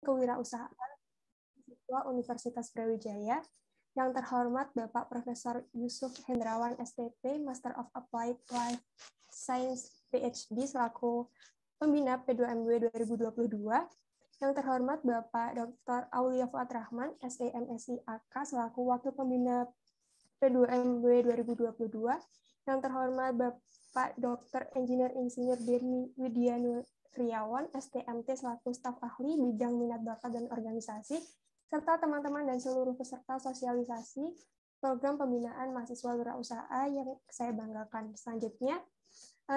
Kewirausahaan Mahasiswa Universitas Brawijaya, yang terhormat Bapak Profesor Yusuf Hendrawan STP, Master of Applied Life Science PhD selaku Pembina P2MW 2022, yang terhormat Bapak Dr. Aulia Fuad Rahman, SEMSI AK selaku Wakil Pembina P2MW 2022, yang terhormat Bapak Dr. Engineer Insinyur Dirmi Widianu Riawan, STMT selaku staf ahli bidang minat bakat dan organisasi, serta teman-teman dan seluruh peserta sosialisasi program pembinaan mahasiswa wirausaha yang saya banggakan. Selanjutnya,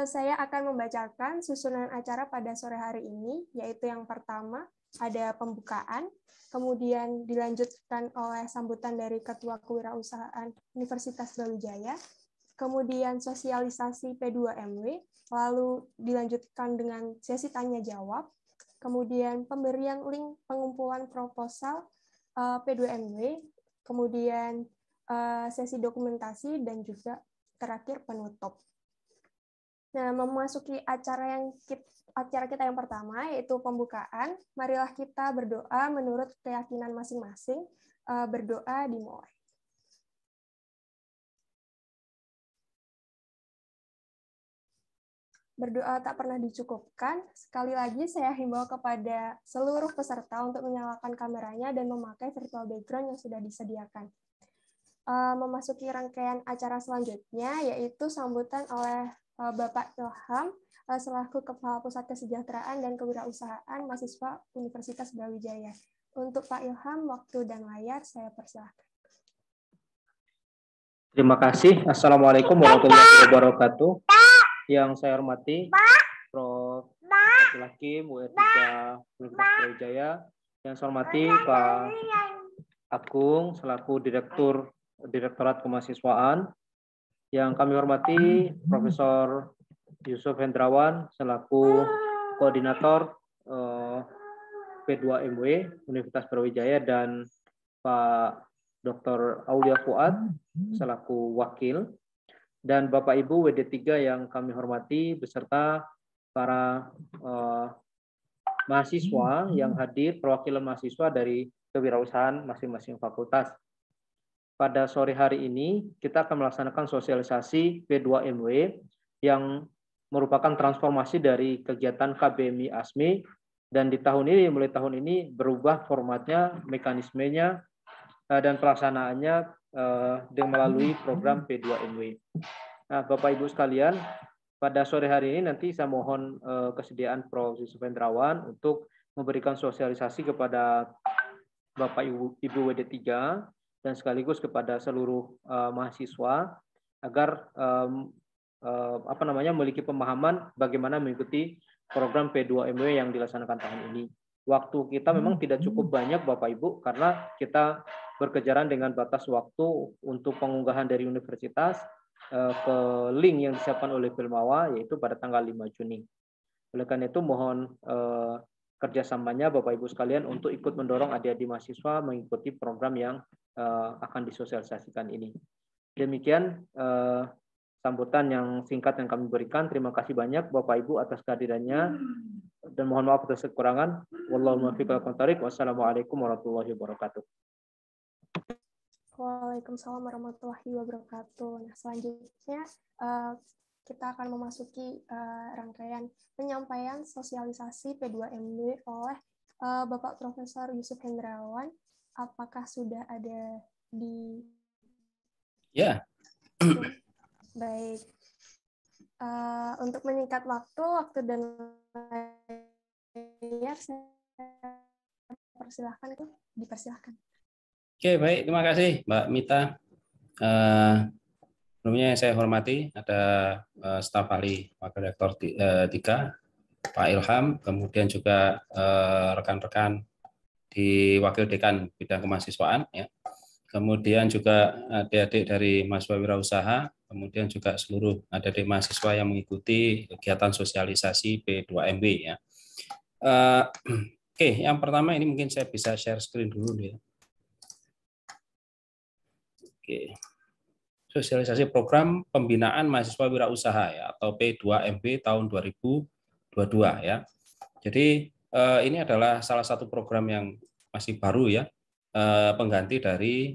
saya akan membacakan susunan acara pada sore hari ini, yaitu yang pertama ada pembukaan, kemudian dilanjutkan oleh sambutan dari Ketua Kewirausahaan Universitas Brawijaya, kemudian sosialisasi P2MW, lalu dilanjutkan dengan sesi tanya-jawab, kemudian pemberian link pengumpulan proposal P2MW, kemudian sesi dokumentasi, dan juga terakhir penutup. Nah, memasuki acara kita yang pertama, yaitu pembukaan. Marilah kita berdoa menurut keyakinan masing-masing. Berdoa dimulai. Berdoa tak pernah dicukupkan. Sekali lagi saya himbau kepada seluruh peserta untuk menyalakan kameranya dan memakai virtual background yang sudah disediakan. Memasuki rangkaian acara selanjutnya, yaitu sambutan oleh Bapak Ilham selaku Kepala Pusat Kesejahteraan dan Kewirausahaan Mahasiswa Universitas Brawijaya. Untuk Pak Ilham, waktu dan layar saya persilahkan. Terima kasih. Assalamualaikum warahmatullahi wabarakatuh. Yang saya hormati Prof. Abdul Hakim, UR3 Universitas Brawijaya. Yang saya hormati Pak Agung selaku Direktorat Kemahasiswaan. Yang kami hormati Profesor Yusuf Hendrawan selaku Koordinator P2MW Universitas Brawijaya dan Pak Dr. Aulia Fuad selaku Wakil, dan Bapak Ibu WD3 yang kami hormati beserta para mahasiswa yang hadir, perwakilan mahasiswa dari kewirausahaan masing-masing fakultas. Pada sore hari ini, kita akan melaksanakan sosialisasi P2MW yang merupakan transformasi dari kegiatan KBMI ASMI, dan di tahun ini, mulai tahun ini berubah formatnya, mekanismenya, dan pelaksanaannya dengan melalui program P2MW. Nah, Bapak Ibu sekalian, pada sore hari ini nanti saya mohon kesediaan Prof. Yusuf Hendrawan untuk memberikan sosialisasi kepada Bapak Ibu WD3 dan sekaligus kepada seluruh mahasiswa agar memiliki pemahaman bagaimana mengikuti program P2MW yang dilaksanakan tahun ini. Waktu kita memang tidak cukup banyak Bapak Ibu karena kita berkejaran dengan batas waktu untuk pengunggahan dari universitas ke link yang disiapkan oleh Filmawa yaitu pada tanggal 5 Juni. Oleh karena itu mohon kerjasamanya Bapak Ibu sekalian untuk ikut mendorong adik-adik mahasiswa mengikuti program yang akan disosialisasikan ini. Demikian sambutan yang singkat yang kami berikan. Terima kasih banyak Bapak Ibu atas kehadirannya dan mohon maaf atas kekurangan. Wallahu muwaffiq wal muwaffiq. Wassalamualaikum warahmatullahi wabarakatuh. Waalaikumsalam warahmatullahi wabarakatuh. Nah, selanjutnya kita akan memasuki rangkaian penyampaian sosialisasi P2MW oleh Bapak Profesor Yusuf Hendrawan. Apakah sudah ada di... Ya. Baik. Untuk menyingkat waktu dan layar, saya dipersilahkan. Oke, baik. Terima kasih, Mbak Mita. Sebelumnya saya hormati ada staf ahli Wakil Rektor 3, Pak Ilham, kemudian juga rekan-rekan di Wakil Dekan Bidang Kemahasiswaan, ya. Kemudian juga adik-adik dari mahasiswa wirausaha, kemudian juga seluruh adik-adik mahasiswa yang mengikuti kegiatan sosialisasi P2MW, ya. Oke, yang pertama ini mungkin saya bisa share screen dulu, ya. Oke. Sosialisasi program pembinaan mahasiswa wirausaha, ya, atau P2MW tahun 2022, ya. Jadi ini adalah salah satu program yang masih baru ya, pengganti dari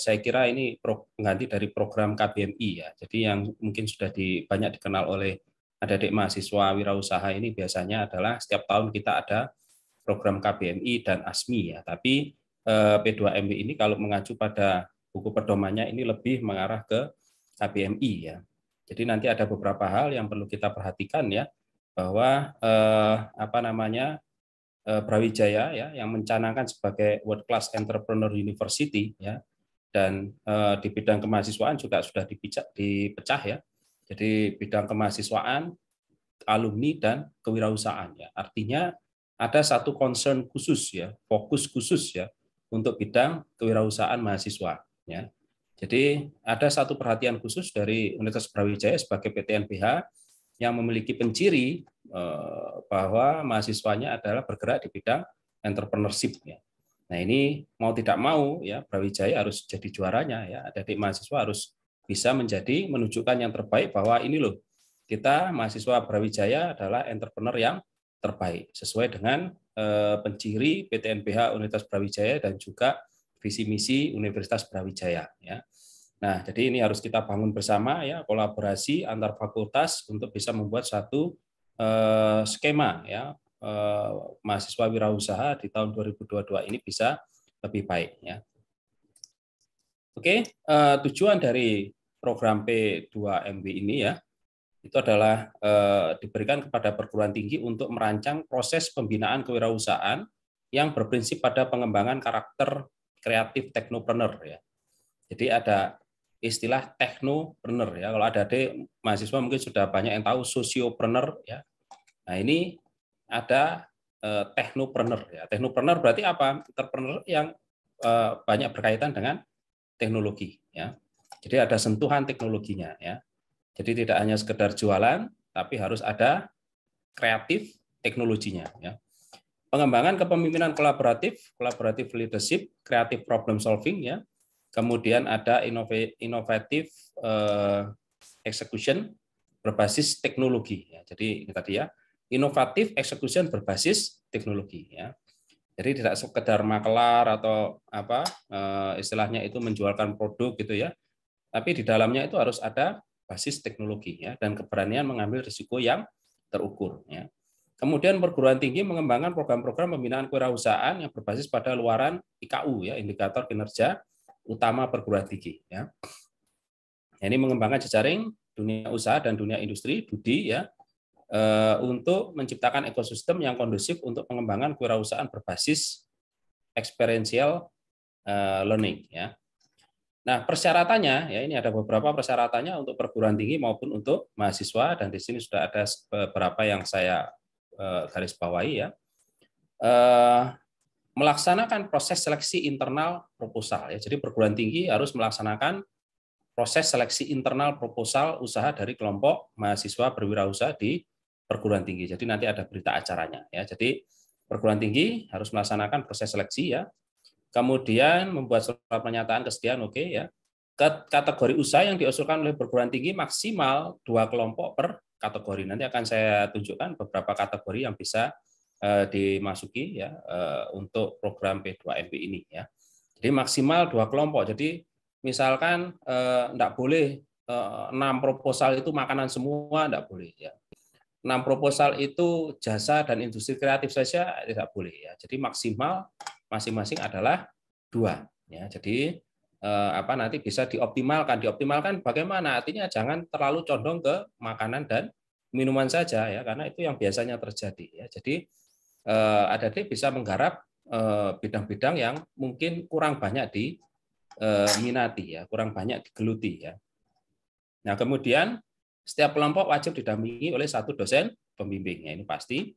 saya kira ini pengganti dari program KBMI ya. Jadi yang mungkin sudah banyak dikenal oleh adik-adik mahasiswa wirausaha ini biasanya adalah setiap tahun kita ada program KBMI dan ASMI ya. Tapi P2MW ini kalau mengacu pada buku pedomannya ini lebih mengarah ke KBMI ya. Jadi nanti ada beberapa hal yang perlu kita perhatikan ya, bahwa Brawijaya ya yang mencanangkan sebagai World Class Entrepreneur University ya, dan di bidang kemahasiswaan juga sudah dipecah ya. Jadi bidang kemahasiswaan, alumni dan kewirausahaan ya. Artinya ada satu concern khusus ya, fokus khusus ya untuk bidang kewirausahaan mahasiswa ya. Jadi ada satu perhatian khusus dari Universitas Brawijaya sebagai PTNBH yang memiliki penciri bahwa mahasiswanya adalah bergerak di bidang entrepreneurship ya. Nah, ini mau tidak mau ya Brawijaya harus jadi juaranya ya. Adik mahasiswa harus bisa menunjukkan yang terbaik bahwa ini loh, kita mahasiswa Brawijaya adalah entrepreneur yang terbaik sesuai dengan penciri PTNBH Universitas Brawijaya dan juga visi misi Universitas Brawijaya ya. Nah, jadi ini harus kita bangun bersama ya, kolaborasi antar fakultas untuk bisa membuat satu skema ya, mahasiswa wirausaha di tahun 2022 ini bisa lebih baik ya. Oke, tujuan dari program P2MW ini ya, itu adalah diberikan kepada perguruan tinggi untuk merancang proses pembinaan kewirausahaan yang berprinsip pada pengembangan karakter kreatif teknopreneur ya. Jadi ada istilah teknopreneur ya. Kalau ada mahasiswa mungkin sudah banyak yang tahu sosiopreneur ya. Nah, ini ada teknopreneur ya. Teknopreneur berarti apa? Entrepreneur yang banyak berkaitan dengan teknologi ya. Jadi ada sentuhan teknologinya ya. Jadi tidak hanya sekedar jualan, tapi harus ada kreatif teknologinya ya. Pengembangan kepemimpinan kolaboratif leadership, creative problem solving ya. Kemudian ada inovatif execution berbasis teknologi. Ya. Jadi ini tadi ya, inovatif execution berbasis teknologi. Ya. Jadi tidak sekedar makelar atau istilahnya itu menjualkan produk gitu ya, tapi di dalamnya itu harus ada basis teknologi ya, dan keberanian mengambil risiko yang terukur. Ya. Kemudian perguruan tinggi mengembangkan program-program pembinaan kewirausahaan yang berbasis pada luaran IKU ya, indikator kinerja utama perguruan tinggi ya. Ini mengembangkan jejaring dunia usaha dan dunia industri (DUDI) ya, untuk menciptakan ekosistem yang kondusif untuk pengembangan kewirausahaan berbasis experiential learning ya. Nah, persyaratannya ya, ini ada beberapa persyaratannya untuk perguruan tinggi maupun untuk mahasiswa, dan di sini sudah ada beberapa yang saya garis bawahi ya. Melaksanakan proses seleksi internal proposal ya. Jadi perguruan tinggi harus melaksanakan proses seleksi internal proposal usaha dari kelompok mahasiswa berwirausaha di perguruan tinggi. Jadi nanti ada berita acaranya ya. Jadi perguruan tinggi harus melaksanakan proses seleksi ya. Kemudian membuat surat pernyataan kesediaan oke ya. Kategori usaha yang diusulkan oleh perguruan tinggi maksimal 2 kelompok per kategori. Nanti akan saya tunjukkan beberapa kategori yang bisa dimasuki ya untuk program P2MW ini ya. Jadi maksimal 2 kelompok. Jadi misalkan enggak boleh 6 proposal itu makanan semua, enggak boleh ya. 6 proposal itu jasa dan industri kreatif saja tidak boleh ya. Jadi maksimal masing-masing adalah 2 ya. Jadi nanti bisa dioptimalkan. Dioptimalkan bagaimana? Artinya jangan terlalu condong ke makanan dan minuman saja ya, karena itu yang biasanya terjadi ya. Jadi adik-adik bisa menggarap bidang-bidang yang mungkin kurang banyak diminati ya, kurang banyak digeluti ya. Nah, kemudian setiap kelompok wajib didampingi oleh 1 dosen pembimbing ya, ini pasti.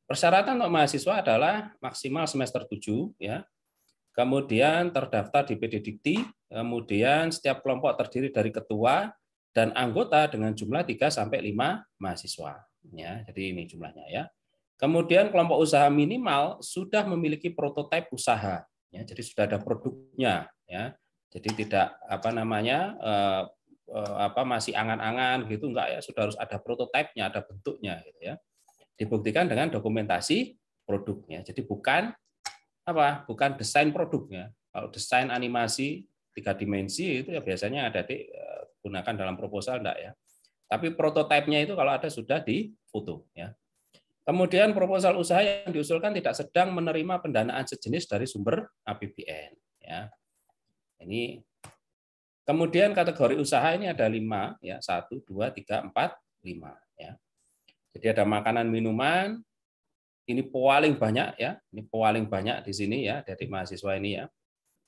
Persyaratan untuk mahasiswa adalah maksimal semester 7 ya. Kemudian terdaftar di PD Dikti, kemudian setiap kelompok terdiri dari ketua dan anggota dengan jumlah 3 sampai 5 mahasiswa ya. Jadi ini jumlahnya ya. Kemudian kelompok usaha minimal sudah memiliki prototipe usaha, ya, jadi sudah ada produknya, ya. Jadi tidak masih angan-angan gitu, enggak ya, sudah harus ada prototipenya, ada bentuknya, gitu ya. Dibuktikan dengan dokumentasi produknya. Jadi bukan desain produknya. Kalau desain animasi 3 dimensi itu ya biasanya adik-adik gunakan dalam proposal enggak ya. Tapi prototipenya itu kalau ada sudah di foto ya. Kemudian proposal usaha yang diusulkan tidak sedang menerima pendanaan sejenis dari sumber APBN ya. Ini kemudian kategori usaha ini ada 5 ya, 1 2 3 4 5 ya. Jadi ada makanan minuman, ini paling banyak ya, ini paling banyak di sini ya dari mahasiswa ini ya.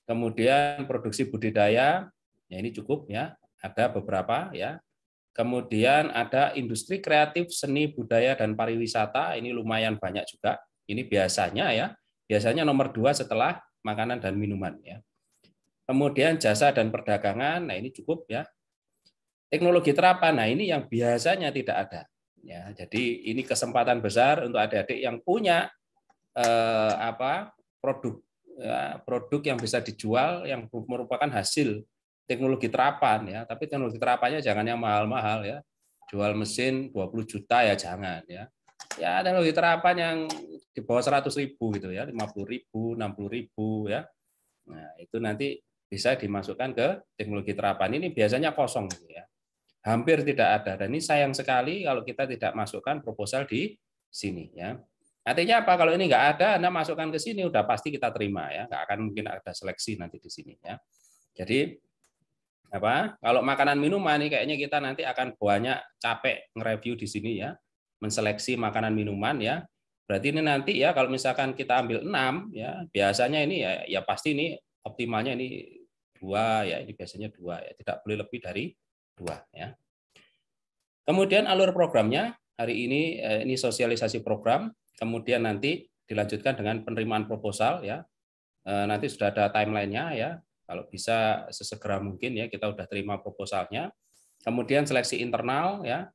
Kemudian produksi budidaya, ya ini cukup ya, ada beberapa ya. Kemudian ada industri kreatif, seni, budaya, dan pariwisata, ini lumayan banyak juga. Ini biasanya nomor 2 setelah makanan dan minuman ya. Kemudian jasa dan perdagangan, nah ini cukup ya. Teknologi terapan, nah ini yang biasanya tidak ada. Ya, jadi ini kesempatan besar untuk adik-adik yang punya produk yang bisa dijual yang merupakan hasil teknologi terapan ya, tapi teknologi terapannya jangan yang mahal-mahal ya. Jual mesin 20 juta ya jangan ya. Ya teknologi terapan yang di bawah 100.000 gitu ya, 50.000, 60.000 ya. Nah, itu nanti bisa dimasukkan ke teknologi terapan. Ini biasanya kosong gitu ya. Hampir tidak ada. Dan ini sayang sekali kalau kita tidak masukkan proposal di sini ya. Artinya apa? Kalau ini nggak ada, Anda masukkan ke sini udah pasti kita terima ya. Nggak akan mungkin ada seleksi nanti di sini ya. Jadi kalau makanan minuman ini kayaknya kita nanti akan banyak capek nge-review di sini ya, menseleksi makanan minuman ya. Berarti ini nanti ya kalau misalkan kita ambil 6 ya, biasanya ini ya pasti ini optimalnya ini 2 ya, ini biasanya 2 ya, tidak boleh lebih dari 2 ya. Kemudian alur programnya hari ini sosialisasi program, kemudian nanti dilanjutkan dengan penerimaan proposal ya. Nanti sudah ada timeline-nya ya. Kalau bisa sesegera mungkin ya kita udah terima proposalnya. Kemudian seleksi internal ya.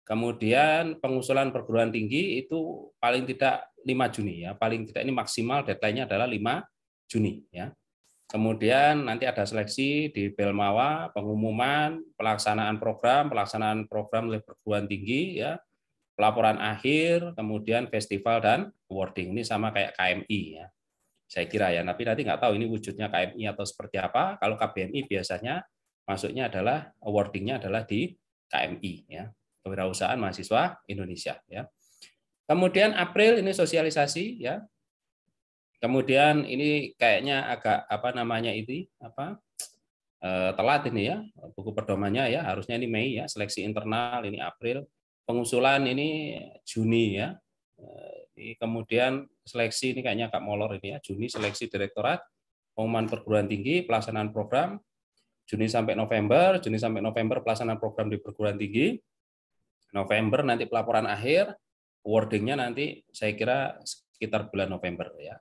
Kemudian pengusulan perguruan tinggi itu paling tidak 5 Juni ya. Paling tidak ini maksimal deadline-nya adalah 5 Juni ya. Kemudian nanti ada seleksi di Belmawa, pengumuman, pelaksanaan program oleh perguruan tinggi ya. Pelaporan akhir, kemudian festival dan awarding. Ini sama kayak KMI ya. Saya kira ya, tapi nanti nggak tahu ini wujudnya KMI atau seperti apa. Kalau KBMI biasanya masuknya adalah awardingnya adalah di KMI ya, Kewirausahaan Mahasiswa Indonesia ya. Kemudian April ini sosialisasi ya. Kemudian ini kayaknya agak telat ini ya, buku pedomannya ya, harusnya ini Mei ya, seleksi internal ini April, pengusulan ini Juni ya. Kemudian seleksi ini kayaknya agak molor ini ya, Juni seleksi direktorat, pengumuman perguruan tinggi, pelaksanaan program, Juni sampai November pelaksanaan program di perguruan tinggi, November nanti pelaporan akhir, awardingnya nanti saya kira sekitar bulan November ya.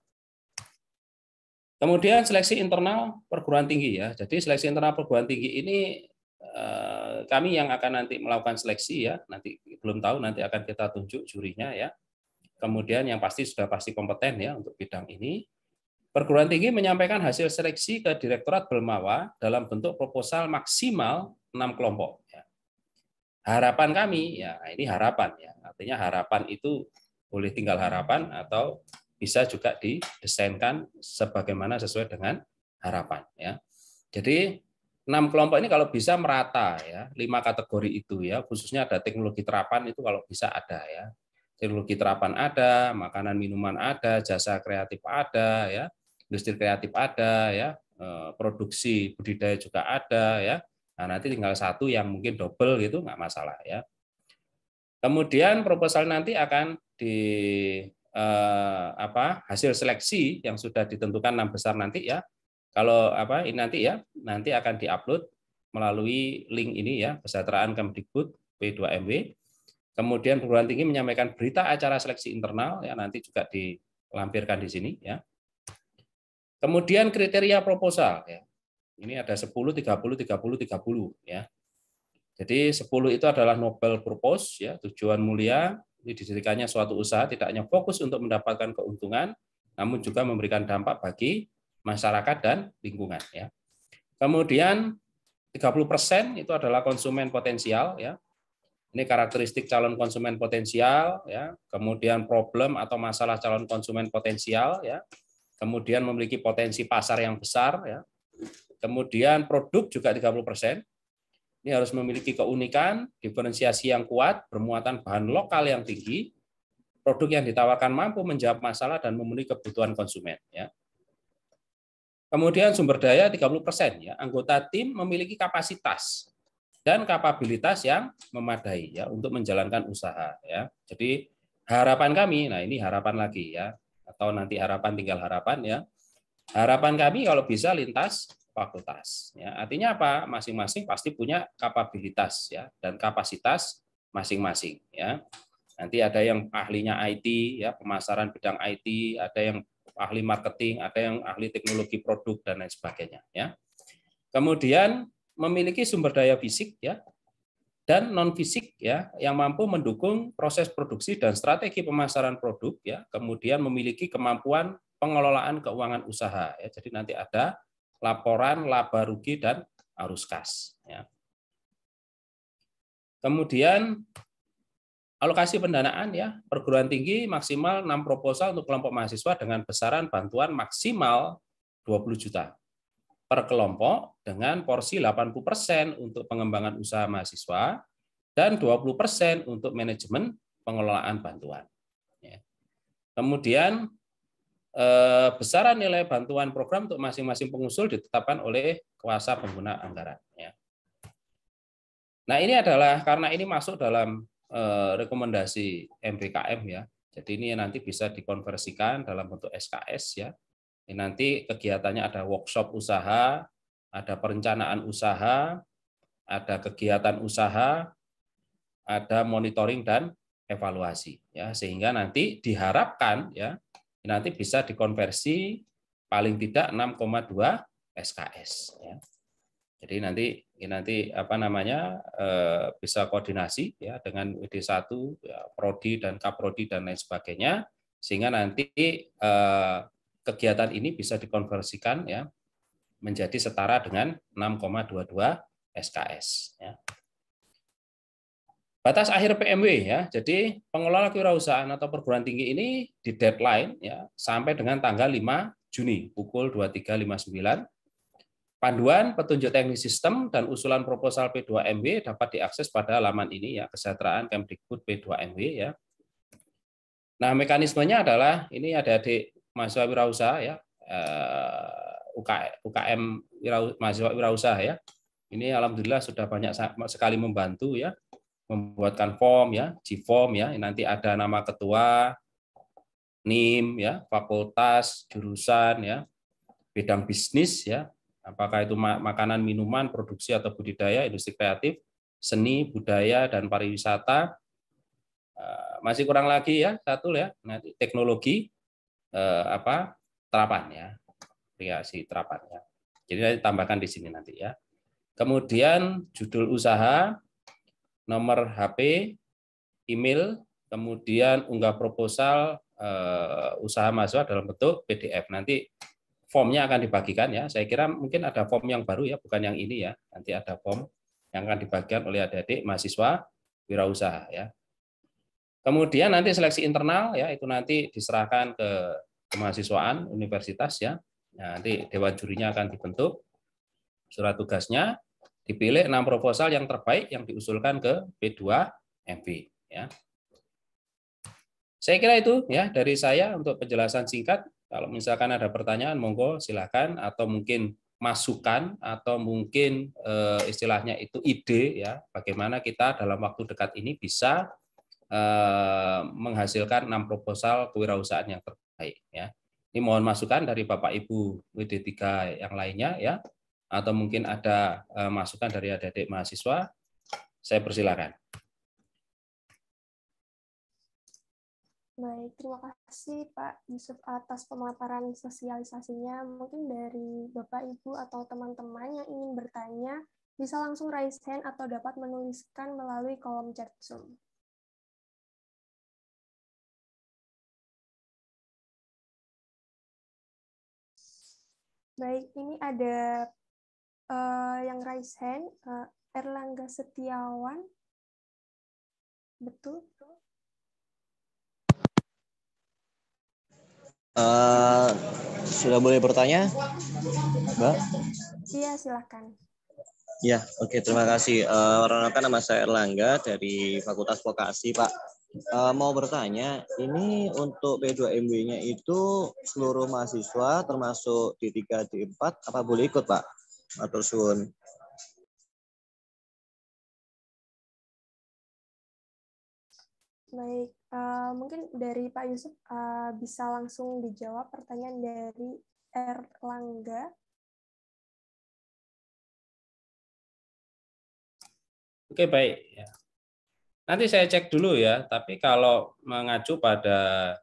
Kemudian seleksi internal perguruan tinggi ya, jadi seleksi internal perguruan tinggi ini kami yang akan nanti melakukan seleksi ya, nanti belum tahu nanti akan kita tunjuk jurinya ya. Kemudian yang pasti sudah pasti kompeten ya untuk bidang ini. Perguruan tinggi menyampaikan hasil seleksi ke Direktorat Belmawa dalam bentuk proposal maksimal 6 kelompok. Ya. Harapan kami, ya ini harapan ya, artinya harapan itu boleh tinggal harapan atau bisa juga didesainkan sebagaimana sesuai dengan harapan. Ya. Jadi 6 kelompok ini kalau bisa merata ya, 5 kategori itu ya, khususnya ada teknologi terapan itu kalau bisa ada ya. Teknologi terapan ada, makanan minuman ada, jasa kreatif ada, ya, industri kreatif ada, ya, produksi budidaya juga ada, ya. Nah, nanti tinggal 1 yang mungkin double gitu nggak masalah, ya. Kemudian proposal nanti akan hasil seleksi yang sudah ditentukan 6 besar nanti ya. Kalau ini nanti akan diupload melalui link ini ya, Kesejahteraan Kemdikbud P2MW. Kemudian perguruan tinggi menyampaikan berita acara seleksi internal ya, nanti juga dilampirkan di sini ya. Kemudian kriteria proposal ya. Ini ada 10, 30, 30, 30 ya. Jadi 10 itu adalah noble purpose ya, tujuan mulia. Ini didirikannya suatu usaha tidak hanya fokus untuk mendapatkan keuntungan, namun juga memberikan dampak bagi masyarakat dan lingkungan ya. Kemudian 30% itu adalah konsumen potensial ya. Ini karakteristik calon konsumen potensial, ya. Kemudian problem atau masalah calon konsumen potensial, ya. Kemudian memiliki potensi pasar yang besar, ya. Kemudian produk juga 30%. Ini harus memiliki keunikan, diferensiasi yang kuat, bermuatan bahan lokal yang tinggi, produk yang ditawarkan mampu menjawab masalah dan memenuhi kebutuhan konsumen, ya. Kemudian sumber daya 30%, ya. Anggota tim memiliki kapasitas dan kapabilitas yang memadai, ya, untuk menjalankan usaha, ya. Jadi harapan kami, nah ini harapan lagi, ya, atau nanti harapan tinggal harapan, ya. Harapan kami kalau bisa lintas fakultas, ya. Artinya apa? Masing-masing pasti punya kapabilitas, ya, dan kapasitas masing-masing, ya. Nanti ada yang ahlinya IT, ya, pemasaran bidang IT, ada yang ahli marketing, ada yang ahli teknologi produk dan lain sebagainya, ya. Kemudian memiliki sumber daya fisik, ya, dan non fisik, ya, yang mampu mendukung proses produksi dan strategi pemasaran produk, ya. Kemudian memiliki kemampuan pengelolaan keuangan usaha, ya. Jadi nanti ada laporan laba rugi dan arus kas, ya. Kemudian alokasi pendanaan, ya, perguruan tinggi maksimal 6 proposal untuk kelompok mahasiswa dengan besaran bantuan maksimal 20 juta per kelompok dengan porsi 80% untuk pengembangan usaha mahasiswa dan 20% untuk manajemen pengelolaan bantuan. Kemudian besaran nilai bantuan program untuk masing-masing pengusul ditetapkan oleh kuasa pengguna anggaran. Nah, ini adalah karena ini masuk dalam rekomendasi MBKM, ya. Jadi ini nanti bisa dikonversikan dalam bentuk SKS, ya. Ini nanti kegiatannya ada workshop usaha, ada perencanaan usaha, ada kegiatan usaha, ada monitoring dan evaluasi, ya, sehingga nanti diharapkan, ya, nanti bisa dikonversi paling tidak 6,2 SKS, ya. Jadi nanti apa namanya bisa koordinasi, ya, dengan WD1, ya, prodi dan kaprodi dan lain sebagainya, sehingga nanti kegiatan ini bisa dikonversikan, ya, menjadi setara dengan 6,22 SKS, ya. Batas akhir PMW, ya. Jadi pengelola kewirausahaan atau perguruan tinggi ini di deadline, ya, sampai dengan tanggal 5 Juni pukul 23.59. Panduan, petunjuk teknis sistem dan usulan proposal P2MW dapat diakses pada laman ini, ya, Kesejahteraan Kemdikbud P2MW, ya. Nah, mekanismenya adalah ini adik-adik mahasiswa wirausaha, ya, UKM mahasiswa wirausaha, ya. Ini alhamdulillah sudah banyak sekali membantu, ya, membuatkan form, ya, G-form, ya. Nanti ada nama ketua, NIM, ya, fakultas, jurusan, ya, bidang bisnis, ya. Apakah itu makanan, minuman, produksi atau budidaya, industri kreatif, seni, budaya dan pariwisata. Masih kurang lagi, ya, satu, ya, nanti teknologi terapan, ya, aplikasi terapan, ya. Jadi nanti tambahkan di sini nanti, ya. Kemudian judul usaha, nomor HP, email, kemudian unggah proposal usaha mahasiswa dalam bentuk PDF. Nanti formnya akan dibagikan, ya. Saya kira mungkin ada form yang baru, ya, bukan yang ini, ya. Nanti ada form yang akan dibagikan oleh adik-adik mahasiswa wirausaha, ya. Kemudian nanti seleksi internal, ya, itu nanti diserahkan ke kemahasiswaan universitas, ya. Nah, nanti dewan jurinya akan dibentuk, surat tugasnya, dipilih 6 proposal yang terbaik yang diusulkan ke P2MW, ya. Saya kira itu, ya, dari saya untuk penjelasan singkat. Kalau misalkan ada pertanyaan, monggo silakan, atau mungkin masukan, atau mungkin istilahnya itu ide, ya, bagaimana kita dalam waktu dekat ini bisa menghasilkan 6 proposal kewirausahaan yang terbaik, ya. Ini mohon masukan dari Bapak Ibu WD3 yang lainnya, ya, atau mungkin ada masukan dari adik-adik mahasiswa. Saya persilakan. Baik, terima kasih Pak Yusuf atas pemaparan sosialisasinya. Mungkin dari Bapak, Ibu, atau teman-teman yang ingin bertanya, bisa langsung raise hand atau dapat menuliskan melalui kolom chat Zoom. Baik, ini ada yang raise hand, Erlangga Setiawan. Betul? Sudah boleh bertanya, Mbak? Iya, silakan. Ya, oke, terima kasih. Perkenalkan, nama saya Erlangga dari Fakultas Vokasi, Pak. Mau bertanya, ini untuk P2MW-nya itu seluruh mahasiswa termasuk D3, D4, apa boleh ikut, Pak? Matur suwun. Baik, mungkin dari Pak Yusuf bisa langsung dijawab pertanyaan dari Erlangga. Oke, baik. Ya. Nanti saya cek dulu ya, tapi kalau mengacu pada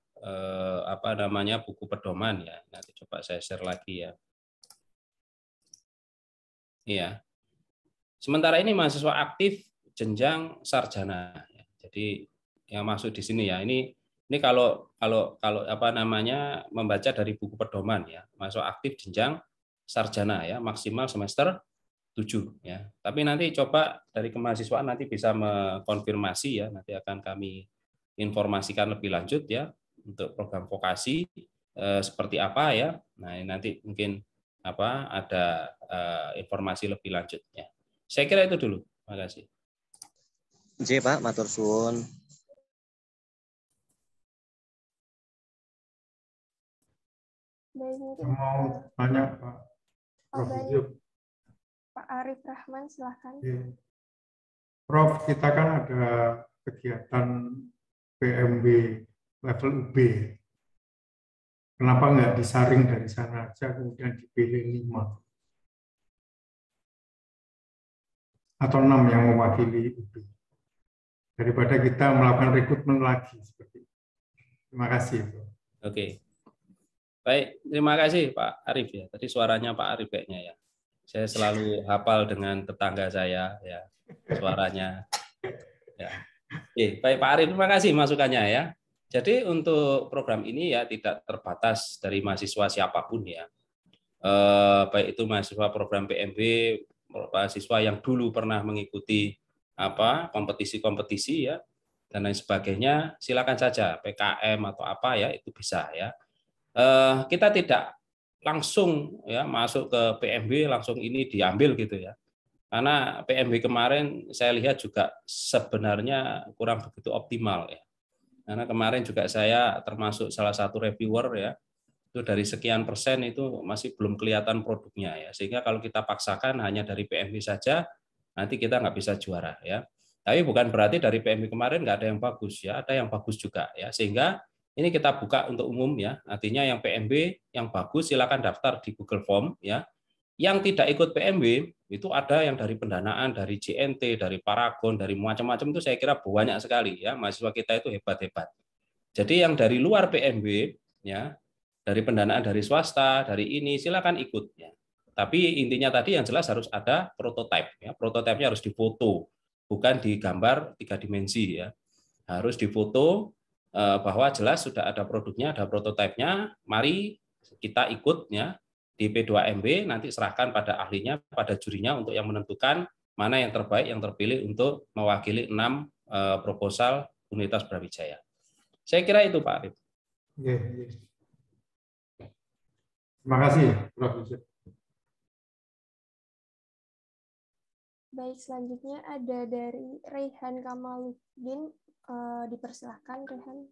buku pedoman ya, nanti coba saya share lagi ya. Iya. Sementara ini mahasiswa aktif jenjang sarjana. Jadi yang maksud di sini ya, ini kalau membaca dari buku pedoman ya, mahasiswa aktif jenjang sarjana ya, maksimal semester 7 ya. Tapi nanti coba dari kemahasiswaan nanti bisa mengkonfirmasi ya, nanti akan kami informasikan lebih lanjut ya untuk program vokasi seperti apa ya. Nah, nanti mungkin ada informasi lebih lanjutnya. Saya kira itu dulu. Terima kasih. J, Pak, matur suwun. Baik, mungkin mau tanya Pak Prof. Yusuf. Pak Arif Rahman, silahkan. Prof, kita kan ada kegiatan PMB level UB. Kenapa nggak disaring dari sana aja, kemudian dipilih 5 atau 6 yang mewakili UB, daripada kita melakukan rekrutmen lagi seperti itu. Terima kasih, Prof. Oke. Baik, terima kasih Pak Arif ya. Tadi suaranya Pak Arif kayaknya ya. Saya selalu hafal dengan tetangga saya ya suaranya. Ya. Oke, baik Pak Arif, terima kasih masukannya ya. Jadi untuk program ini ya tidak terbatas dari mahasiswa siapapun ya. Baik itu mahasiswa program PMB, mahasiswa yang dulu pernah mengikuti kompetisi-kompetisi ya dan lain sebagainya, silakan saja PKM atau apa ya itu bisa ya. Kita tidak langsung ya masuk ke PMB langsung ini diambil gitu ya. Karena PMB kemarin saya lihat juga sebenarnya kurang begitu optimal ya. Karena kemarin juga saya termasuk salah satu reviewer ya, itu dari sekian persen itu masih belum kelihatan produknya ya. Sehingga kalau kita paksakan hanya dari PMB saja, nanti kita nggak bisa juara ya. Tapi bukan berarti dari PMB kemarin nggak ada yang bagus ya, ada yang bagus juga ya. Sehingga ini kita buka untuk umum ya. Artinya yang PMB yang bagus silakan daftar di Google Form ya. Yang tidak ikut PMB itu ada yang dari pendanaan, dari JNT, dari Paragon, dari macam-macam itu saya kira banyak sekali ya. Mahasiswa kita itu hebat-hebat. Jadi yang dari luar PMB ya, dari pendanaan dari swasta, dari ini silakan ikut ya. Tapi intinya tadi yang jelas harus ada prototipe ya. Prototipenya harus difoto, bukan digambar 3 dimensi ya. Harus difoto bahwa jelas sudah ada produknya, ada prototipenya. Mari kita ikut ya di P2MB, nanti serahkan pada ahlinya, pada jurinya untuk yang menentukan mana yang terbaik, yang terpilih untuk mewakili 6 proposal Universitas Brawijaya. Saya kira itu Pak Arif. Terima kasih, Prof. Yusuf. Baik, selanjutnya ada dari Rehan Kamaluddin. Dipersilahkan, Rehan.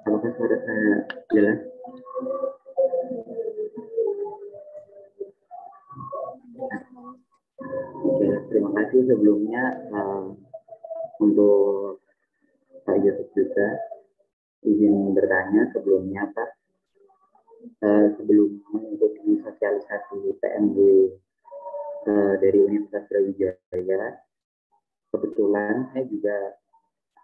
Apakah suara saya jelas? Oke, terima kasih sebelumnya untuk Pak Yusuf juga. Izin bertanya sebelumnya Pak, sebelum mengikuti sosialisasi PMB dari Universitas Brawijaya, kebetulan saya juga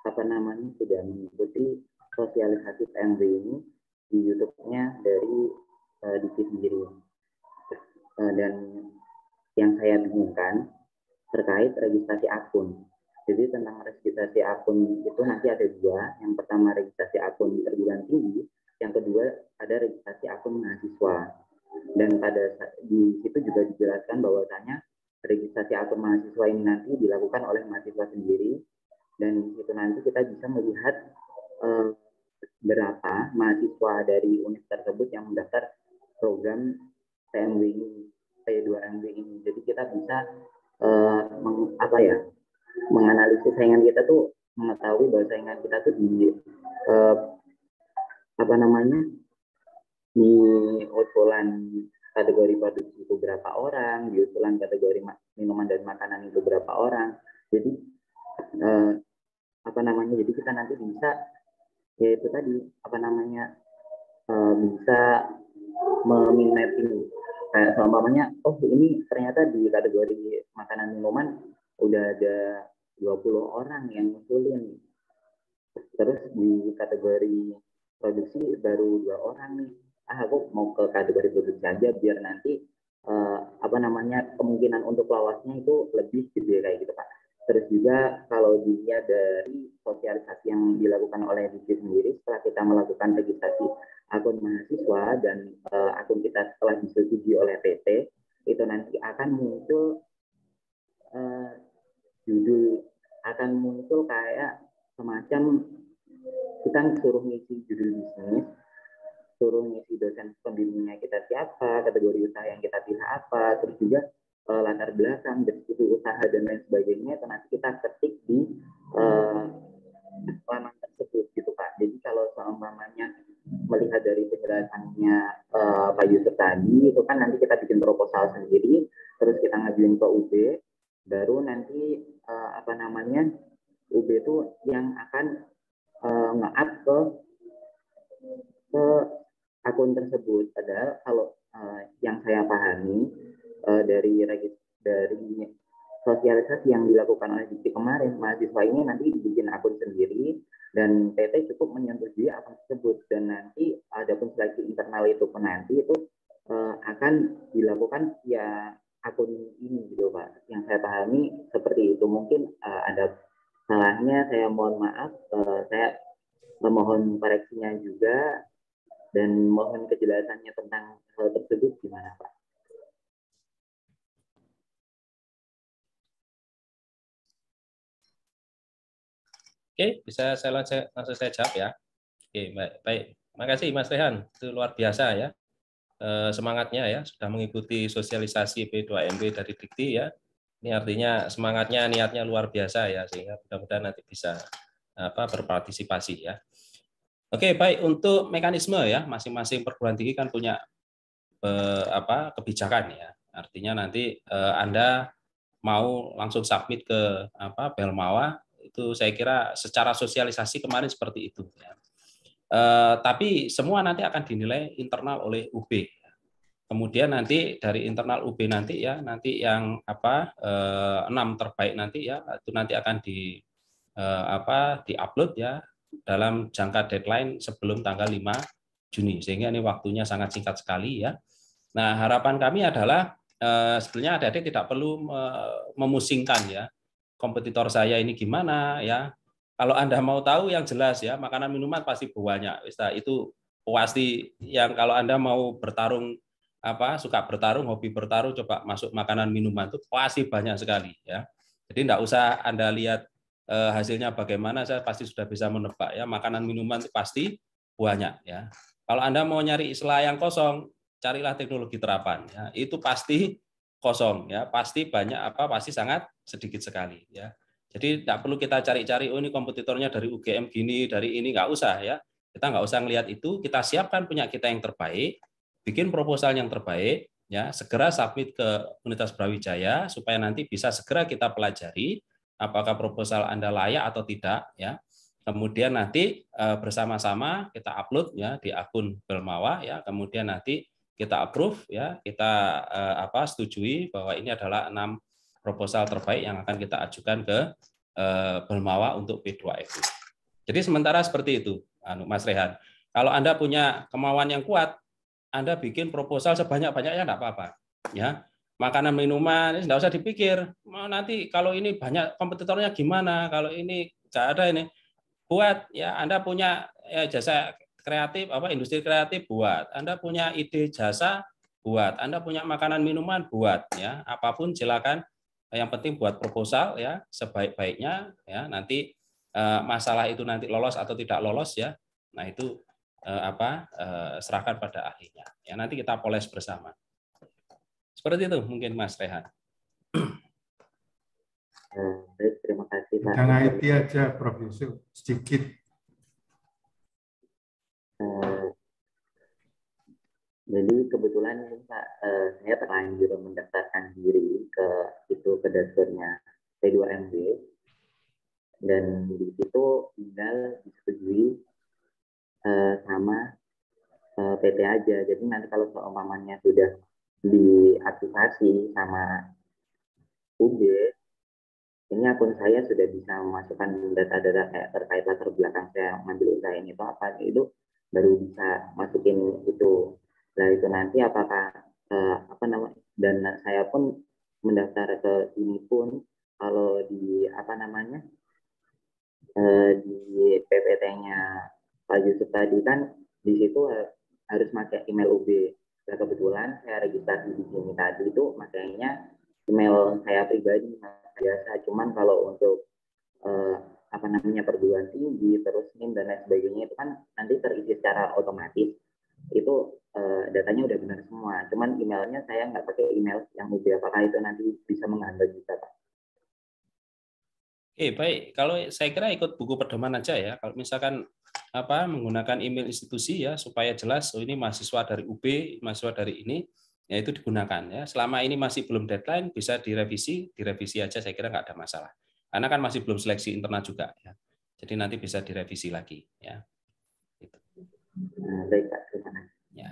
sudah mengikuti sosialisasi PMB ini di YouTube-nya dari Diki sendiri. Dan yang saya bingungkan terkait registrasi akun. Jadi tentang registrasi akun itu nanti ada 2. Yang pertama registrasi akun perguruan tinggi, yang kedua ada registrasi akun mahasiswa. Dan di situ juga dijelaskan bahwasanya registrasi akun mahasiswa ini nanti dilakukan oleh mahasiswa sendiri, dan di situ nanti kita bisa melihat berapa mahasiswa dari univ tersebut yang mendaftar program PMW ini, P2MW ini. Jadi kita bisa menganalisis saingan kita tuh, mengetahui bahwa saingan kita tuh di di usulan kategori produksi itu berapa orang, di usulan kategori minuman dan makanan itu berapa orang. Jadi jadi kita nanti bisa yaitu tadi bisa meminimalisir kayak seumpamanya, oh ini ternyata di kategori makanan minuman udah ada 20 orang yang ngusulin, terus di kategori produksi baru 2 orang nih, aku mau ke kategori produksi aja biar nanti kemungkinan untuk lolosnya itu lebih gede kayak gitu Pak. Terus juga kalau dilihat dari sosialisasi yang dilakukan oleh DIJ sendiri, setelah kita melakukan registrasi akun mahasiswa dan akun kita setelah disetujui oleh PT, itu nanti akan muncul judul, akan muncul kayak semacam kita suruh ngisi judul bisnis, suruh ngisi dosen pembimbingnya kita siapa, kategori usaha yang kita pilih apa, terus juga latar belakang dari usaha dan lain sebagainya, itu nanti kita ketik di laman tersebut gitu Pak. Jadi kalau seumpamanya melihat dari penjelasannya Pak Yusuf tadi, itu kan nanti kita bikin proposal sendiri, terus kita ngajuin ke UB, baru nanti UB itu yang akan nge-up ke akun tersebut. Padahal kalau yang saya pahami dari sosialisasi yang dilakukan oleh Dikti kemarin, mahasiswa ini nanti bikin akun sendiri dan PT cukup menyetujui akun tersebut, dan nanti adapun seleksi internal itu pun nanti itu akan dilakukan via akun ini gitu Pak. Yang saya pahami seperti itu. Mungkin ada salahnya, saya mohon maaf, saya memohon koreksinya juga dan mohon kejelasannya tentang hal tersebut gimana Pak? Oke, bisa langsung saya jawab ya. Oke, baik. Terima kasih Mas Rehan, itu luar biasa ya. Semangatnya ya, sudah mengikuti sosialisasi P2MW dari Dikti ya. Ini artinya semangatnya, niatnya luar biasa ya, sehingga mudah-mudahan nanti bisa berpartisipasi ya. Oke, baik, untuk mekanisme ya, masing-masing perguruan tinggi kan punya kebijakan ya. Artinya nanti Anda mau langsung submit ke Belmawa, itu saya kira secara sosialisasi kemarin seperti itu ya. Tapi semua nanti akan dinilai internal oleh UB. Kemudian nanti dari internal UB nanti ya, nanti yang 6 terbaik nanti ya, itu nanti akan di-upload ya dalam jangka deadline sebelum tanggal 5 Juni, sehingga ini waktunya sangat singkat sekali ya. Nah, harapan kami adalah sebenarnya adik-adik tidak perlu memusingkan ya, kompetitor saya ini gimana ya. Kalau Anda mau tahu yang jelas ya, makanan minuman pasti banyak. Itu pasti yang kalau Anda mau bertarung suka bertarung, hobi bertarung, coba masuk makanan minuman itu pasti banyak sekali ya. Jadi tidak usah Anda lihat hasilnya bagaimana, saya pasti sudah bisa menebak ya, makanan minuman itu pasti banyak ya. Kalau Anda mau nyari istilah yang kosong, carilah teknologi terapan ya. Itu pasti kosong ya, pasti banyak pasti sangat sedikit sekali ya. Jadi tidak perlu kita cari-cari, oh ini kompetitornya dari UGM gini, dari ini, nggak usah ya. Kita nggak usah ngelihat itu, kita siapkan punya kita yang terbaik, bikin proposal yang terbaik, ya segera submit ke Universitas Brawijaya supaya nanti bisa segera kita pelajari apakah proposal Anda layak atau tidak, ya. Kemudian nanti bersama-sama kita upload ya di akun Belmawa, ya. Kemudian nanti kita approve, ya, kita setujui bahwa ini adalah 6 proposal terbaik yang akan kita ajukan ke Belmawa untuk P2FW. Jadi sementara seperti itu, Mas Rehan. Kalau Anda punya kemauan yang kuat, Anda bikin proposal sebanyak-banyaknya enggak apa-apa, ya. Makanan minuman ini enggak usah dipikir. Nanti kalau ini banyak kompetitornya gimana? Kalau ini enggak ada ini. Buat ya, Anda punya jasa kreatif industri kreatif buat. Anda punya ide jasa buat. Anda punya makanan minuman buat ya. Apapun silakan yang penting buat proposal ya sebaik-baiknya ya, nanti masalah itu nanti lolos atau tidak lolos ya. Nah, itu serahkan pada ahlinya. Ya, nanti kita poles bersama. Seperti itu mungkin Mas Rehan. Baik, terima kasih Pak. Bidang IT aja Prof Yusuf, sedikit. Jadi kebetulan ini Pak, saya terlanjur mendaftarkan diri ke dashboardnya P2MW, dan di situ tinggal disetujui sama PT aja. Jadi nanti kalau seumpamanya sudah diaktifasi sama UB, ini akun saya sudah bisa memasukkan data-data kayak terkait latar belakang saya mengambil usaha ini itu apa, itu baru bisa masukin itu. Nah itu nanti apakah dan saya pun mendaftar ke sini pun kalau di di PPT-nya Pak Yusuf tadi kan di situ harus pakai email UB. Nah, kebetulan saya registrasi di sini tadi itu makanya email saya pribadi biasa. Cuman kalau untuk perguruan tinggi terus NIM dan lain sebagainya itu kan nanti terisi secara otomatis. Itu datanya udah benar semua. Cuman emailnya saya nggak pakai email yang UB. Apakah itu nanti bisa menghambat kita, Pak? Oke, baik. Kalau saya kira ikut buku pedoman aja ya. Kalau misalkan menggunakan email institusi ya supaya jelas ini mahasiswa dari UB, mahasiswa dari ini, ya itu digunakan ya. Selama ini masih belum deadline bisa direvisi aja, saya kira nggak ada masalah. Karena kan masih belum seleksi internal juga ya. Jadi nanti bisa direvisi lagi ya. Gitu. Baik Pak, terima kasih. Ya.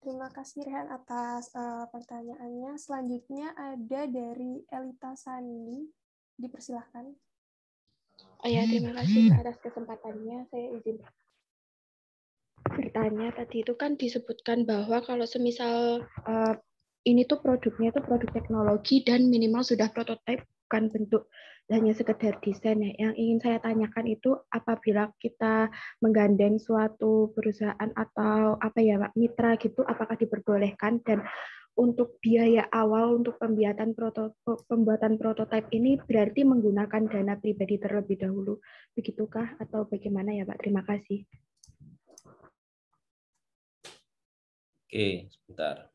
Terima kasih Rehan atas pertanyaannya. Selanjutnya ada dari Elita Sandi. Dipersilahkan. Oh ya, terima kasih atas kesempatannya. Saya izin bertanya. Tadi itu kan disebutkan bahwa kalau semisal ini tuh produknya itu produk teknologi dan minimal sudah prototipe, bukan bentuk hanya sekedar desain ya. Yang ingin saya tanyakan itu apabila kita menggandeng suatu perusahaan atau mitra gitu, apakah diperbolehkan, dan untuk biaya awal untuk pembuatan prototipe ini berarti menggunakan dana pribadi terlebih dahulu, begitukah atau bagaimana ya Pak? Terima kasih. Oke, sebentar.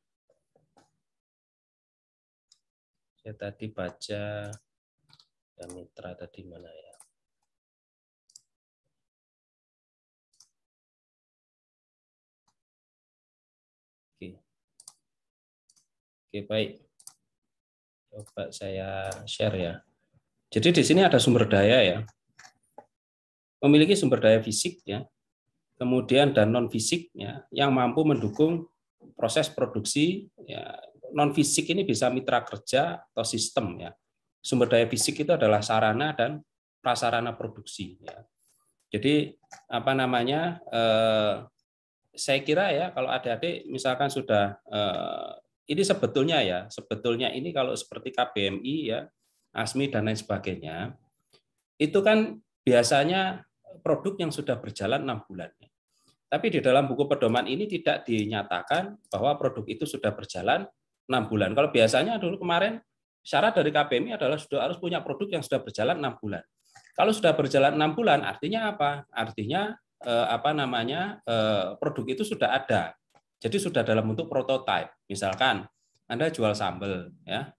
Saya tadi baca mitra tadi mana ya? Oke, baik. Coba saya share ya. Jadi di sini ada sumber daya ya. Memiliki sumber daya fisik ya. Kemudian dan non fisik ya, yang mampu mendukung proses produksi ya. Non fisik ini bisa mitra kerja atau sistem ya. Sumber daya fisik itu adalah sarana dan prasarana produksi ya. Jadi saya kira ya kalau adik-adik misalkan sudah ini sebetulnya ini kalau seperti KBMI ya, ASMI dan lain sebagainya, itu kan biasanya produk yang sudah berjalan 6 bulan. Tapi di dalam buku pedoman ini tidak dinyatakan bahwa produk itu sudah berjalan 6 bulan. Kalau biasanya dulu kemarin syarat dari KBMI adalah sudah harus punya produk yang sudah berjalan 6 bulan. Kalau sudah berjalan 6 bulan, artinya apa? Artinya produk itu sudah ada. Jadi sudah dalam bentuk prototipe. Misalkan Anda jual sambal, ya.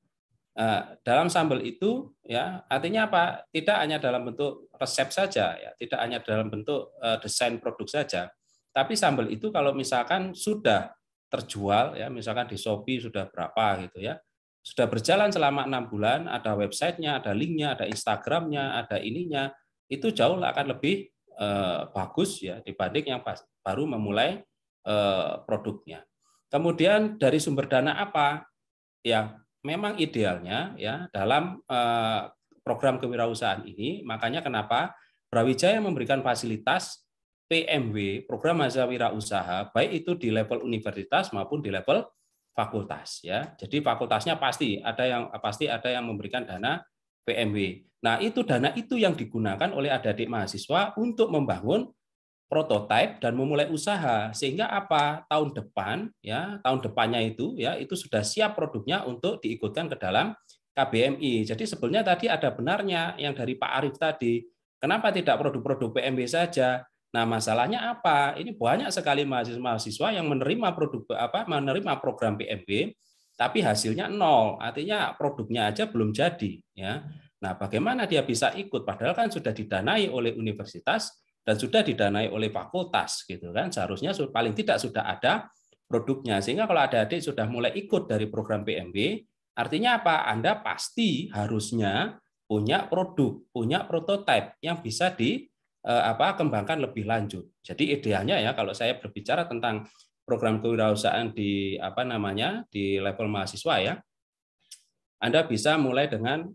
Dalam sambal itu, ya, artinya apa? Tidak hanya dalam bentuk resep saja, ya. Tidak hanya dalam bentuk desain produk saja. Tapi sambal itu kalau misalkan sudah terjual, ya, misalkan di Shopee sudah berapa gitu ya. Sudah berjalan selama 6 bulan, ada websitenya, ada linknya, ada Instagramnya, ada ininya, itu jauh akan lebih bagus ya dibanding yang baru memulai produknya. Kemudian dari sumber dana apa? Ya, memang idealnya ya dalam program kewirausahaan ini, makanya kenapa Brawijaya memberikan fasilitas PMW, program mahasiswa wirausaha, baik itu di level universitas maupun di level fakultas ya. Jadi fakultasnya pasti ada yang memberikan dana PMW. Nah, itu dana itu yang digunakan oleh adik-adik mahasiswa untuk membangun prototipe dan memulai usaha, sehingga apa, tahun depan ya, tahun depannya itu ya, itu sudah siap produknya untuk diikutkan ke dalam KBMI. Jadi sebenarnya tadi ada benarnya yang dari Pak Arief tadi, kenapa tidak produk-produk PMB saja? Nah, masalahnya apa? Ini banyak sekali mahasiswa yang menerima menerima program PMB tapi hasilnya nol, artinya produknya aja belum jadi ya. Nah, bagaimana dia bisa ikut padahal kan sudah didanai oleh universitas dan sudah didanai oleh fakultas gitu kan, seharusnya paling tidak sudah ada produknya, sehingga kalau adik-adik sudah mulai ikut dari program PMB, artinya apa? Anda pasti harusnya punya produk, punya prototipe yang bisa kembangkan lebih lanjut. Jadi idealnya ya, kalau saya berbicara tentang program kewirausahaan di di level mahasiswa ya, Anda bisa mulai dengan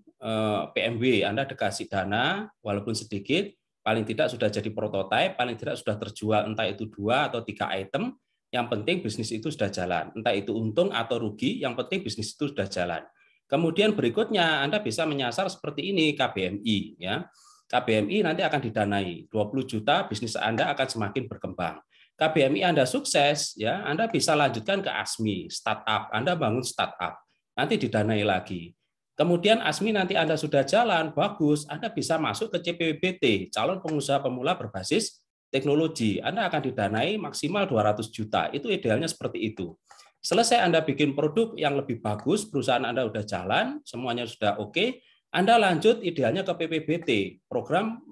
PMB, Anda dikasih dana walaupun sedikit, paling tidak sudah jadi prototipe, paling tidak sudah terjual entah itu 2 atau 3 item, yang penting bisnis itu sudah jalan. Entah itu untung atau rugi, yang penting bisnis itu sudah jalan. Kemudian berikutnya Anda bisa menyasar seperti ini, KBMI ya. KBMI nanti akan didanai 20 juta, bisnis Anda akan semakin berkembang. KBMI Anda sukses ya, Anda bisa lanjutkan ke ASMI, startup, Anda bangun startup, nanti didanai lagi. Kemudian ASMI nanti Anda sudah jalan, bagus, Anda bisa masuk ke CPWBT, calon pengusaha pemula berbasis teknologi. Anda akan didanai maksimal 200 juta, itu idealnya seperti itu. Selesai Anda bikin produk yang lebih bagus, perusahaan Anda sudah jalan, semuanya sudah oke, Anda lanjut idealnya ke PPBT, program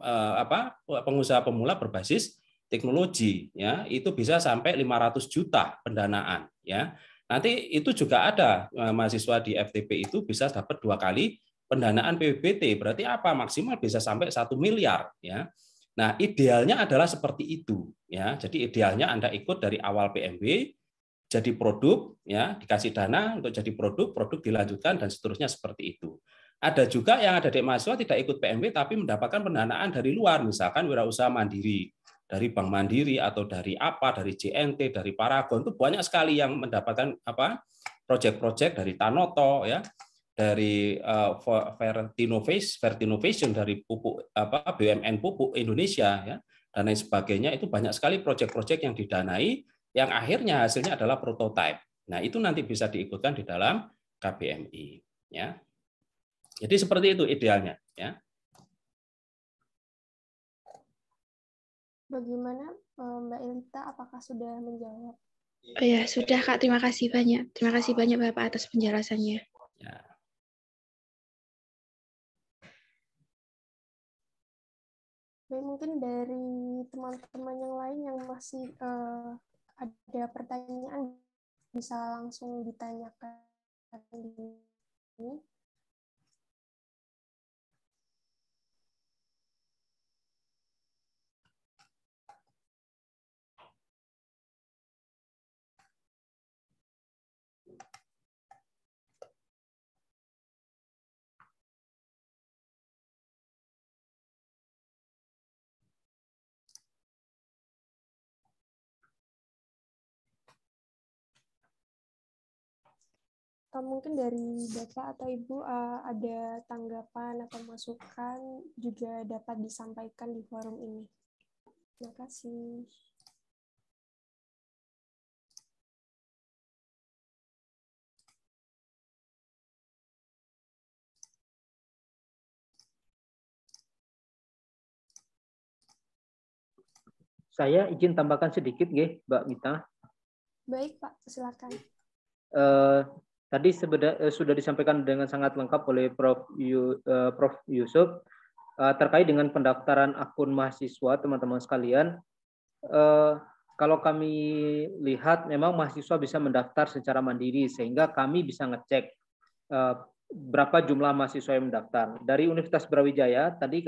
pengusaha pemula berbasis teknologi, ya itu bisa sampai 500 juta pendanaan, ya. Nanti itu juga ada mahasiswa di FTP itu bisa dapat 2 kali pendanaan PPBT, berarti apa? Maksimal bisa sampai 1 miliar ya. Nah, idealnya adalah seperti itu ya. Jadi idealnya Anda ikut dari awal PMB jadi produk ya, dikasih dana untuk jadi produk dilanjutkan dan seterusnya seperti itu. Ada juga yang ada di mahasiswa tidak ikut PMB tapi mendapatkan pendanaan dari luar, misalkan wirausaha mandiri dari Bank Mandiri atau dari dari JNT, dari Paragon, itu banyak sekali yang mendapatkan proyek-proyek dari Tanoto ya, dari Vertinovation dari pupuk BUMN Pupuk Indonesia ya, dan lain sebagainya. Itu banyak sekali proyek-proyek yang didanai yang akhirnya hasilnya adalah prototipe. Nah, itu nanti bisa diikutkan di dalam KBMI ya. Jadi seperti itu idealnya ya. Bagaimana Mbak Elita, apakah sudah menjawab? Oh ya, sudah Kak. Terima kasih banyak. Terima kasih banyak Bapak atas penjelasannya. Ya. Baik, mungkin dari teman-teman yang lain yang masih ada pertanyaan bisa langsung ditanyakan di sini. Mungkin dari Bapak atau Ibu ada tanggapan atau masukan juga dapat disampaikan di forum ini. Terima kasih. Saya izin tambahkan sedikit, Mbak Mita. Baik, Pak, silakan. Tadi sudah disampaikan dengan sangat lengkap oleh Prof. Yusuf terkait dengan pendaftaran akun mahasiswa, teman-teman sekalian. Kalau kami lihat, memang mahasiswa bisa mendaftar secara mandiri, sehingga kami bisa ngecek berapa jumlah mahasiswa yang mendaftar. Dari Universitas Brawijaya, tadi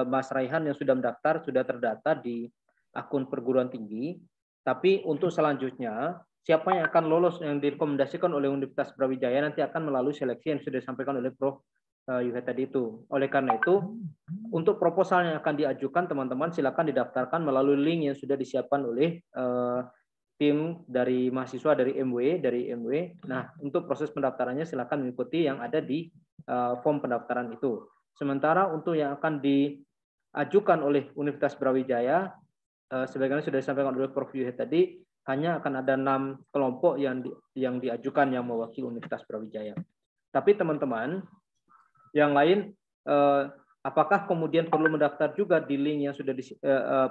Mas Raihan yang sudah mendaftar sudah terdata di akun perguruan tinggi, tapi untuk selanjutnya, siapa yang akan lolos yang direkomendasikan oleh Universitas Brawijaya nanti akan melalui seleksi yang sudah disampaikan oleh Prof. Yuhe tadi itu. Oleh karena itu, untuk proposal yang akan diajukan, teman-teman silakan didaftarkan melalui link yang sudah disiapkan oleh tim dari mahasiswa dari MW. Nah, untuk proses pendaftarannya silakan mengikuti yang ada di form pendaftaran itu. Sementara untuk yang akan diajukan oleh Universitas Brawijaya, sebagaimana sudah disampaikan oleh Prof. Yuhe tadi, hanya akan ada 6 kelompok yang diajukan yang mewakili Universitas Brawijaya. Tapi teman-teman, yang lain, apakah kemudian perlu mendaftar juga di link yang sudah di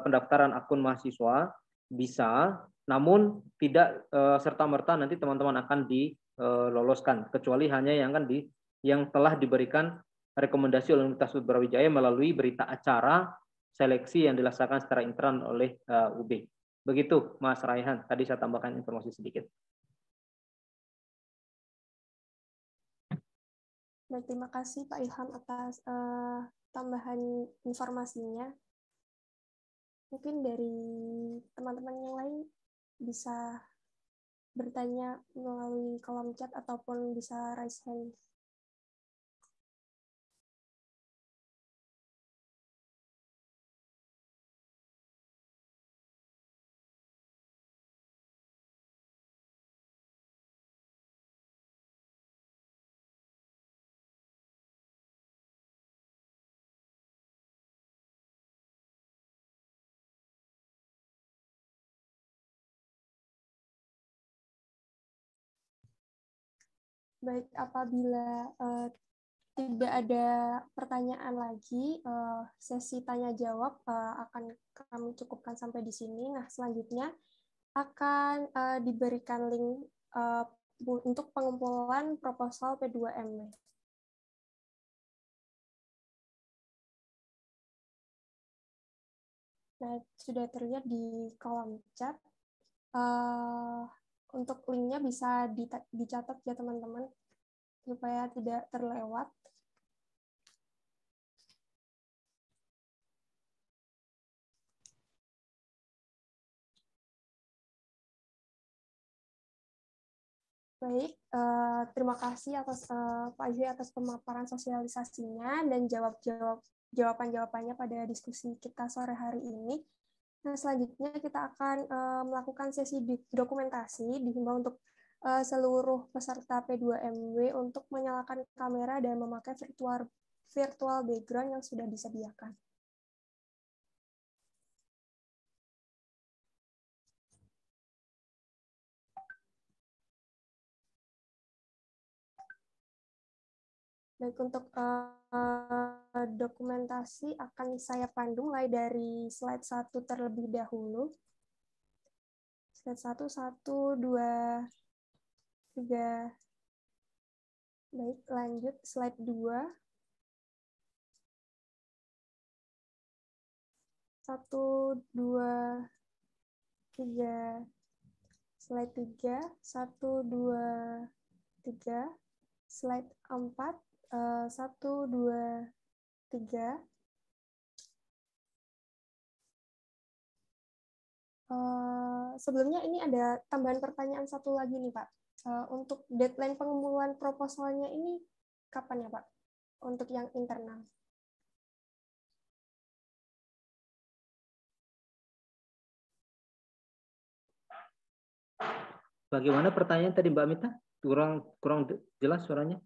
pendaftaran akun mahasiswa? Bisa, namun tidak serta-merta nanti teman-teman akan diloloskan, kecuali hanya yang telah diberikan rekomendasi oleh Universitas Brawijaya melalui berita acara seleksi yang dilaksanakan secara intern oleh UB. Begitu, Mas Raihan. Tadi saya tambahkan informasi sedikit. Baik, terima kasih Pak Ilham atas tambahan informasinya. Mungkin dari teman-teman yang lain bisa bertanya melalui kolom chat ataupun bisa raise hand. Baik, apabila tidak ada pertanyaan lagi, sesi tanya jawab akan kami cukupkan sampai di sini. Nah, selanjutnya akan diberikan link untuk pengumpulan proposal P2MW. Nah, sudah terlihat di kolom chat. Untuk linknya bisa dicatat ya teman-teman, supaya tidak terlewat. Baik, terima kasih atas Pak Yuri atas pemaparan sosialisasinya dan jawaban-jawabannya pada diskusi kita sore hari ini. Nah, selanjutnya kita akan melakukan sesi dokumentasi, dihimbau untuk seluruh peserta P2MW untuk menyalakan kamera dan memakai virtual background yang sudah disediakan. Baik, untuk dokumentasi akan saya pandu mulai dari slide 1 terlebih dahulu. Slide 1, 1, 2, 3. Baik, lanjut slide 2. 1, 2, 3. Slide 3, 1, 2, 3. Slide 4. 1, 2, 3. Sebelumnya ini ada tambahan pertanyaan satu lagi nih Pak. Untuk deadline pengumpulan proposalnya ini kapan ya Pak? Untuk yang internal. Bagaimana pertanyaan tadi Mbak Mita? Kurang jelas suaranya.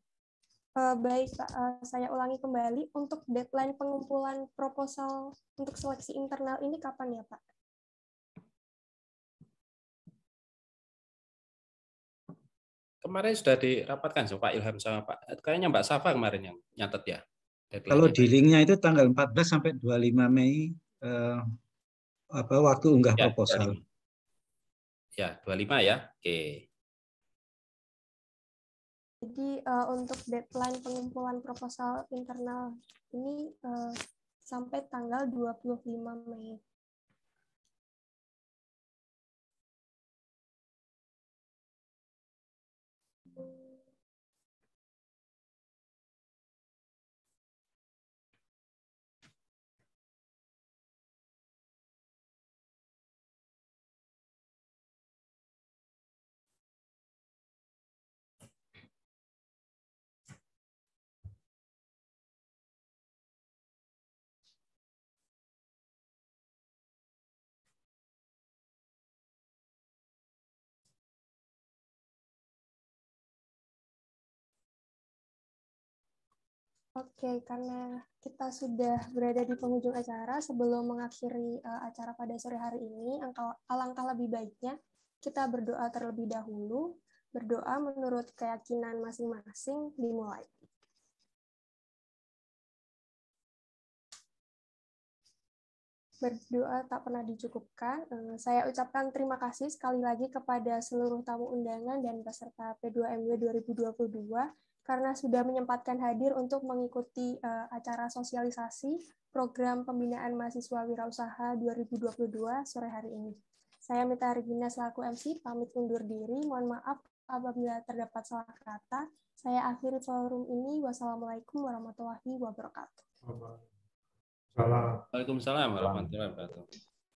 Baik, Pak. Saya ulangi kembali. Untuk deadline pengumpulan proposal untuk seleksi internal ini kapan ya, Pak? Kemarin sudah dirapatkan sama Pak Ilham sama Pak. Kayaknya Mbak Safa kemarin yang nyatet ya. Kalau di linknya itu tanggal 14 sampai 25 Mei waktu unggah ya, proposal. 25. Ya, 25 ya. Oke. Jadi untuk deadline pengumpulan proposal internal ini sampai tanggal 25 Mei. Oke, karena kita sudah berada di penghujung acara, sebelum mengakhiri acara pada sore hari ini, alangkah lebih baiknya kita berdoa terlebih dahulu. Berdoa menurut keyakinan masing-masing dimulai. Berdoa tak pernah dicukupkan. Saya ucapkan terima kasih sekali lagi kepada seluruh tamu undangan dan peserta P2MW 2022 karena sudah menyempatkan hadir untuk mengikuti acara sosialisasi program pembinaan mahasiswa wirausaha 2022 sore hari ini. Saya Mita Regina selaku MC pamit undur diri. Mohon maaf apabila terdapat salah kata. Saya akhiri forum ini. Wassalamualaikum warahmatullahi wabarakatuh. Salam. Waalaikumsalam warahmatullahi wabarakatuh.